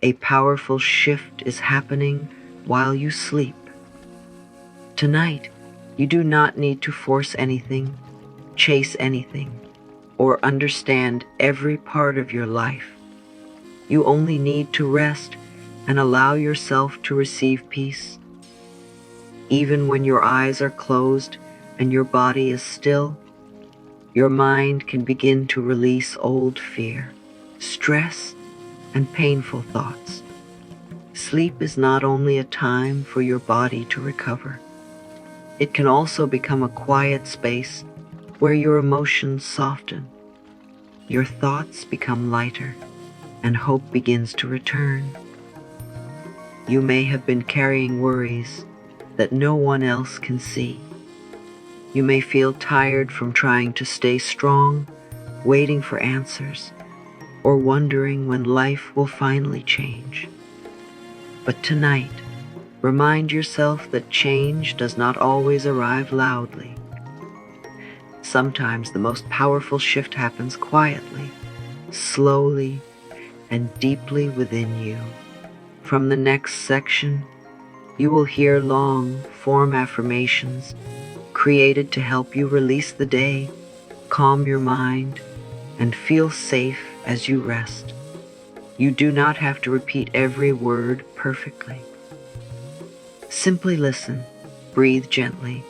A powerful shift is happening while you sleep. Tonight, you do not need to force anything, chase anything, or understand every part of your life. You only need to rest and allow yourself to receive peace. Even when your eyes are closed and your body is still, your mind can begin to release old fear, stress, and painful thoughts. Sleep is not only a time for your body to recover, it can also become a quiet space where your emotions soften, your thoughts become lighter, and hope begins to return. You may have been carrying worries that no one else can see. You may feel tired from trying to stay strong, waiting for answers, or wondering when life will finally change. But tonight, remind yourself that change does not always arrive loudly. Sometimes the most powerful shift happens quietly, slowly, and deeply within you. From the next section, you will hear long-form affirmations created to help you release the day, calm your mind, and feel safe as you rest. You do not have to repeat every word perfectly. Simply listen, breathe gently,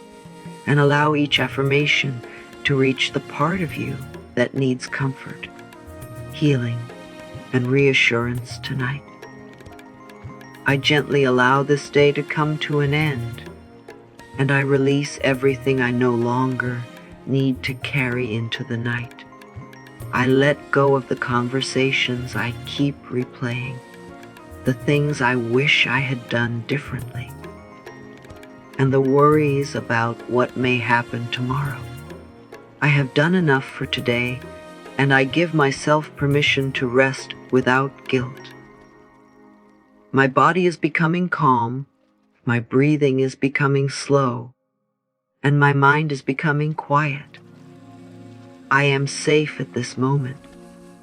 and allow each affirmation to reach the part of you that needs comfort, healing, and reassurance tonight. I gently allow this day to come to an end, and I release everything I no longer need to carry into the night. I let go of the conversations I keep replaying, the things I wish I had done differently, and the worries about what may happen tomorrow. I have done enough for today, and I give myself permission to rest without guilt. My body is becoming calm, my breathing is becoming slow, and my mind is becoming quiet. I am safe at this moment,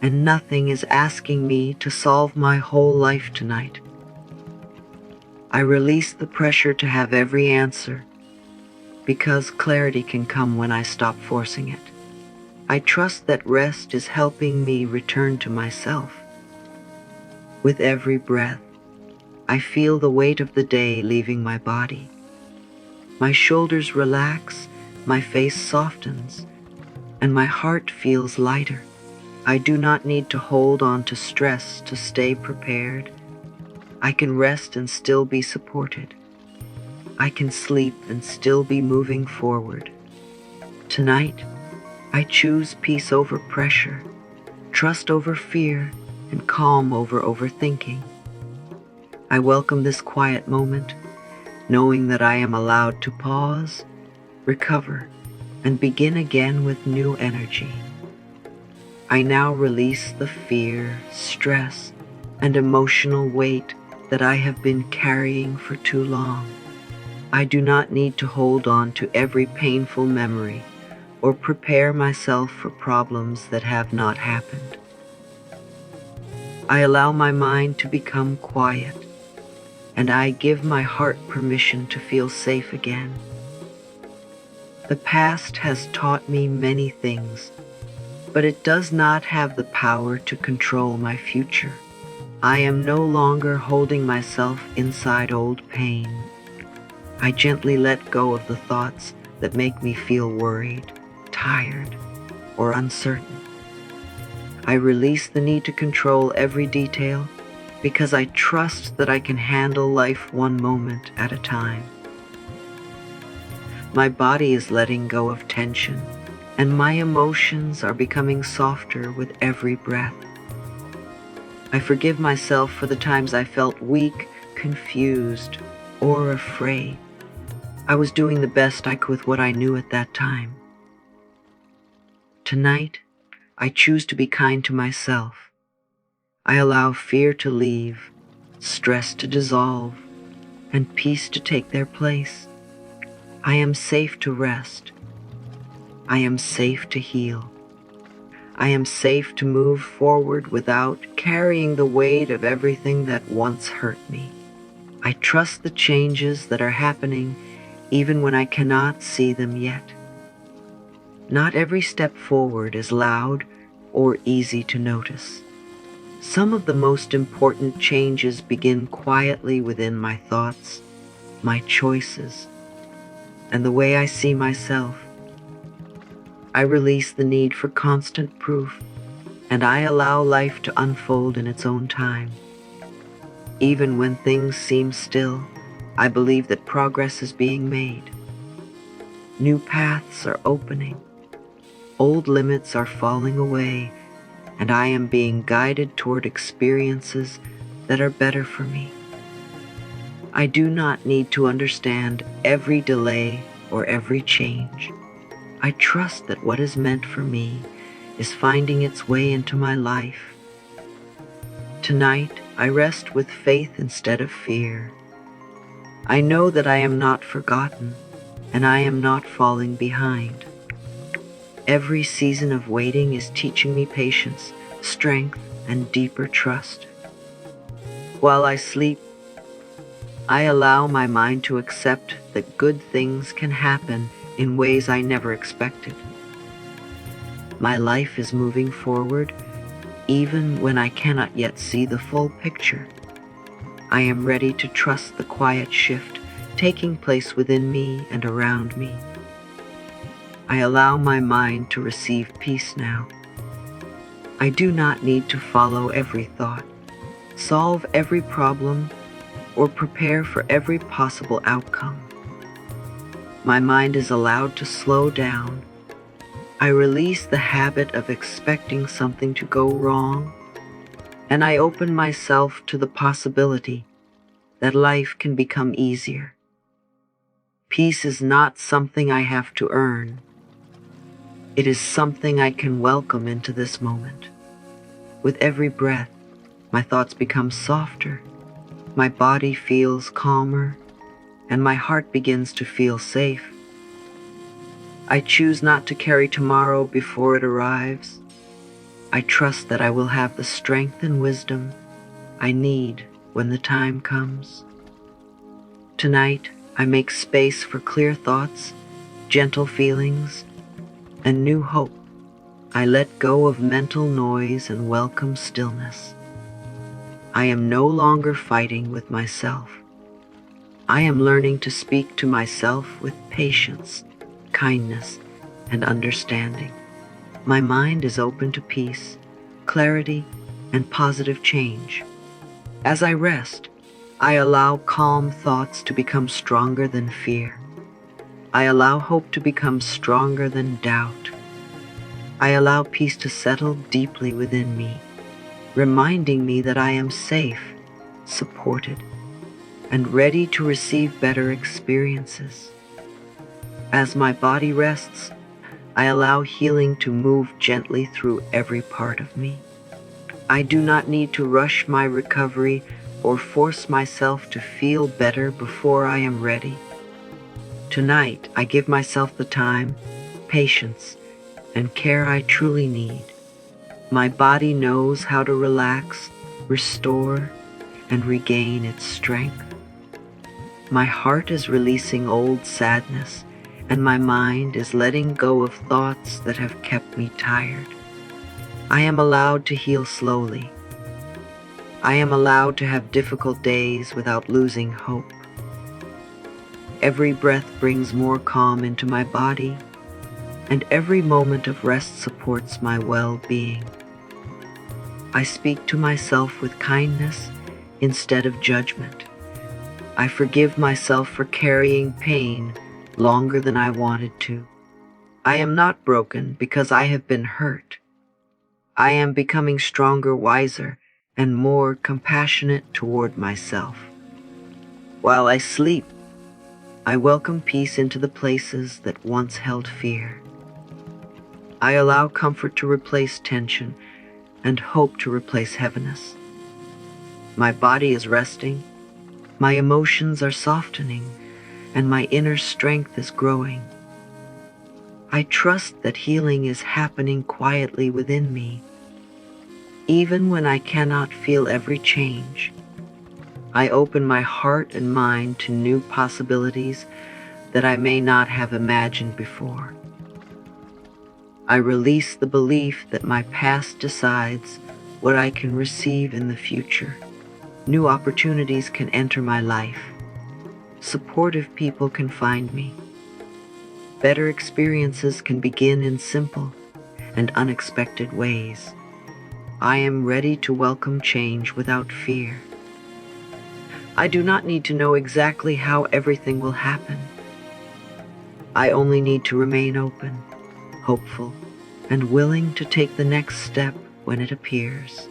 and nothing is asking me to solve my whole life tonight. I release the pressure to have every answer, because clarity can come when I stop forcing it. I trust that rest is helping me return to myself. With every breath, I feel the weight of the day leaving my body. My shoulders relax, my face softens, and my heart feels lighter. I do not need to hold on to stress to stay prepared. I can rest and still be supported. I can sleep and still be moving forward. Tonight, I choose peace over pressure, trust over fear, and calm over overthinking. I welcome this quiet moment, knowing that I am allowed to pause, recover, and begin again with new energy. I now release the fear, stress, and emotional weight that I have been carrying for too long. I do not need to hold on to every painful memory or prepare myself for problems that have not happened. I allow my mind to become quiet, and I give my heart permission to feel safe again. The past has taught me many things, but it does not have the power to control my future. I am no longer holding myself inside old pain. I gently let go of the thoughts that make me feel worried, tired, or uncertain. I release the need to control every detail because I trust that I can handle life one moment at a time. My body is letting go of tension, and my emotions are becoming softer with every breath. I forgive myself for the times I felt weak, confused, or afraid. I was doing the best I could with what I knew at that time. Tonight, I choose to be kind to myself. I allow fear to leave, stress to dissolve, and peace to take their place. I am safe to rest. I am safe to heal. I am safe to move forward without carrying the weight of everything that once hurt me. I trust the changes that are happening even when I cannot see them yet. Not every step forward is loud or easy to notice. Some of the most important changes begin quietly within my thoughts, my choices, and the way I see myself. I release the need for constant proof, and I allow life to unfold in its own time. Even when things seem still, I believe that progress is being made. New paths are opening, old limits are falling away, and I am being guided toward experiences that are better for me. I do not need to understand every delay or every change. I trust that what is meant for me is finding its way into my life. Tonight, I rest with faith instead of fear. I know that I am not forgotten, and I am not falling behind. Every season of waiting is teaching me patience, strength, and deeper trust. While I sleep, I allow my mind to accept that good things can happen in ways I never expected. My life is moving forward, even when I cannot yet see the full picture. I am ready to trust the quiet shift taking place within me and around me. I allow my mind to receive peace now. I do not need to follow every thought, solve every problem, or prepare for every possible outcome. My mind is allowed to slow down. I release the habit of expecting something to go wrong, and I open myself to the possibility that life can become easier. Peace is not something I have to earn. It is something I can welcome into this moment. With every breath, my thoughts become softer, my body feels calmer, and my heart begins to feel safe. I choose not to carry tomorrow before it arrives. I trust that I will have the strength and wisdom I need when the time comes. Tonight, I make space for clear thoughts, gentle feelings, and new hope. I let go of mental noise and welcome stillness. I am no longer fighting with myself. I am learning to speak to myself with patience, kindness, and understanding. My mind is open to peace, clarity, and positive change. As I rest, I allow calm thoughts to become stronger than fear. I allow hope to become stronger than doubt. I allow peace to settle deeply within me, reminding me that I am safe, supported, and ready to receive better experiences. As my body rests, I allow healing to move gently through every part of me. I do not need to rush my recovery or force myself to feel better before I am ready. Tonight, I give myself the time, patience, and care I truly need. My body knows how to relax, restore, and regain its strength. My heart is releasing old sadness, and my mind is letting go of thoughts that have kept me tired. I am allowed to heal slowly. I am allowed to have difficult days without losing hope. Every breath brings more calm into my body, and every moment of rest supports my well-being. I speak to myself with kindness instead of judgment. I forgive myself for carrying pain longer than I wanted to. I am not broken because I have been hurt. I am becoming stronger, wiser, and more compassionate toward myself. While I sleep, I welcome peace into the places that once held fear. I allow comfort to replace tension and hope to replace heaviness. My body is resting, my emotions are softening, and my inner strength is growing. I trust that healing is happening quietly within me. Even when I cannot feel every change, I open my heart and mind to new possibilities that I may not have imagined before. I release the belief that my past decides what I can receive in the future. New opportunities can enter my life. Supportive people can find me. Better experiences can begin in simple and unexpected ways. I am ready to welcome change without fear. I do not need to know exactly how everything will happen. I only need to remain open, hopeful, and willing to take the next step when it appears.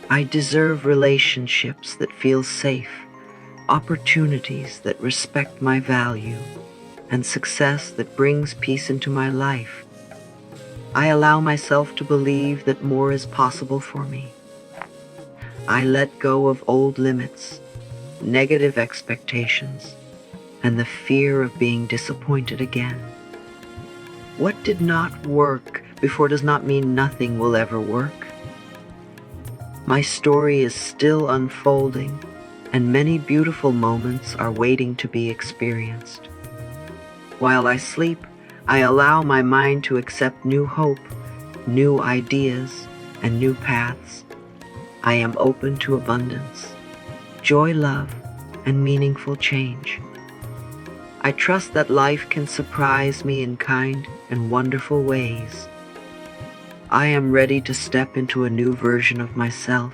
I deserve relationships that feel safe, opportunities that respect my value, and success that brings peace into my life. I allow myself to believe that more is possible for me. I let go of old limits, negative expectations, and the fear of being disappointed again. What did not work before does not mean nothing will ever work. My story is still unfolding, and many beautiful moments are waiting to be experienced. While I sleep, I allow my mind to accept new hope, new ideas, and new paths. I am open to abundance, joy, love, and meaningful change. I trust that life can surprise me in kind and wonderful ways. I am ready to step into a new version of myself.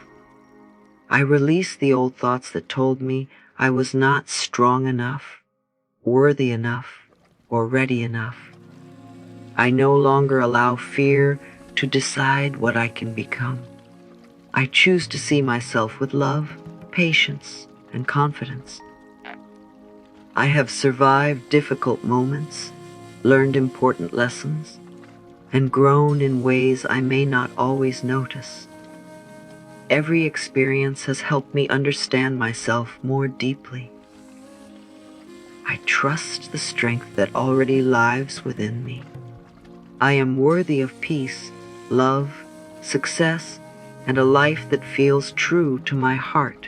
I release the old thoughts that told me I was not strong enough, worthy enough, or ready enough. I no longer allow fear to decide what I can become. I choose to see myself with love, patience, and confidence. I have survived difficult moments, learned important lessons, and grown in ways I may not always notice. Every experience has helped me understand myself more deeply. I trust the strength that already lies within me. I am worthy of peace, love, success, and a life that feels true to my heart.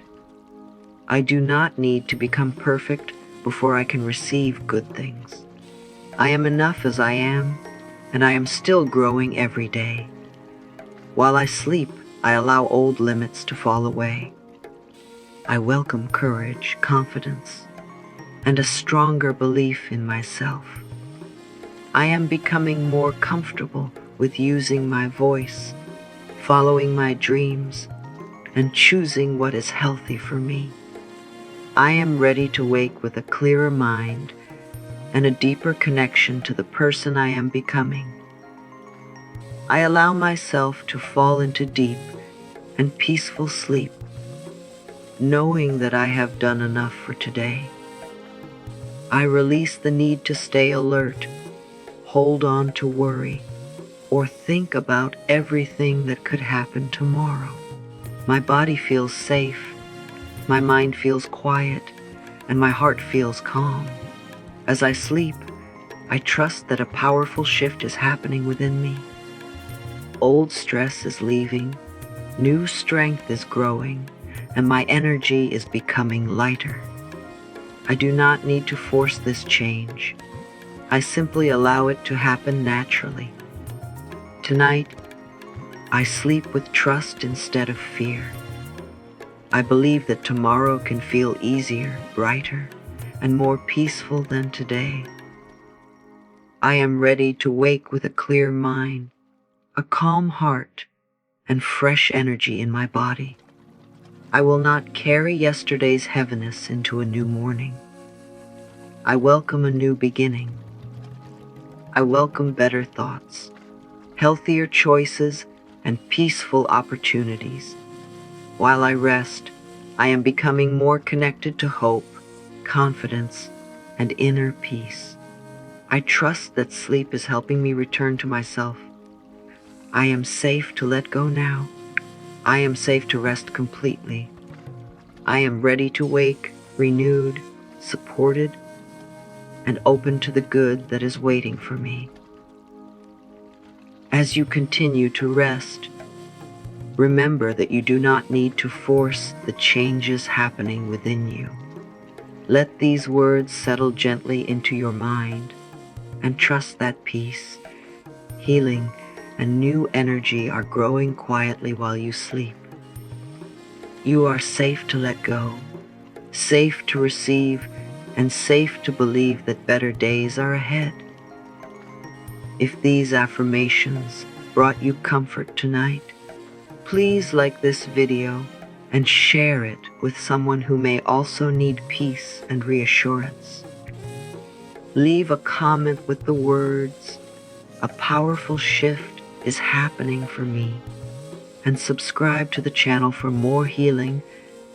I do not need to become perfect before I can receive good things. I am enough as I am, and I am still growing every day. While I sleep, I allow old limits to fall away. I welcome courage, confidence, and a stronger belief in myself. I am becoming more comfortable with using my voice, following my dreams, and choosing what is healthy for me. I am ready to wake with a clearer mind and a deeper connection to the person I am becoming. I allow myself to fall into deep and peaceful sleep, knowing that I have done enough for today. I release the need to stay alert, hold on to worry, or think about everything that could happen tomorrow. My body feels safe, my mind feels quiet, and my heart feels calm. As I sleep, I trust that a powerful shift is happening within me. Old stress is leaving, new strength is growing, and my energy is becoming lighter. I do not need to force this change. I simply allow it to happen naturally. Tonight, I sleep with trust instead of fear. I believe that tomorrow can feel easier, brighter, and more peaceful than today. I am ready to wake with a clear mind, a calm heart, and fresh energy in my body. I will not carry yesterday's heaviness into a new morning. I welcome a new beginning. I welcome better thoughts, healthier choices, and peaceful opportunities. While I rest, I am becoming more connected to hope, confidence, and inner peace. I trust that sleep is helping me return to myself. I am safe to let go now. I am safe to rest completely. I am ready to wake, renewed, supported, and open to the good that is waiting for me. As you continue to rest, remember that you do not need to force the changes happening within you. Let these words settle gently into your mind and trust that peace, healing, and new energy are growing quietly while you sleep. You are safe to let go, safe to receive, and safe to believe that better days are ahead. If these affirmations brought you comfort tonight, please like this video and share it with someone who may also need peace and reassurance. Leave a comment with the words, "A powerful shift is happening for me," and subscribe to the channel for more healing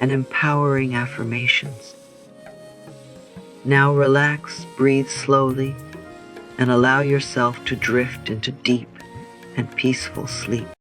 and empowering affirmations. Now relax, breathe slowly, and allow yourself to drift into deep and peaceful sleep.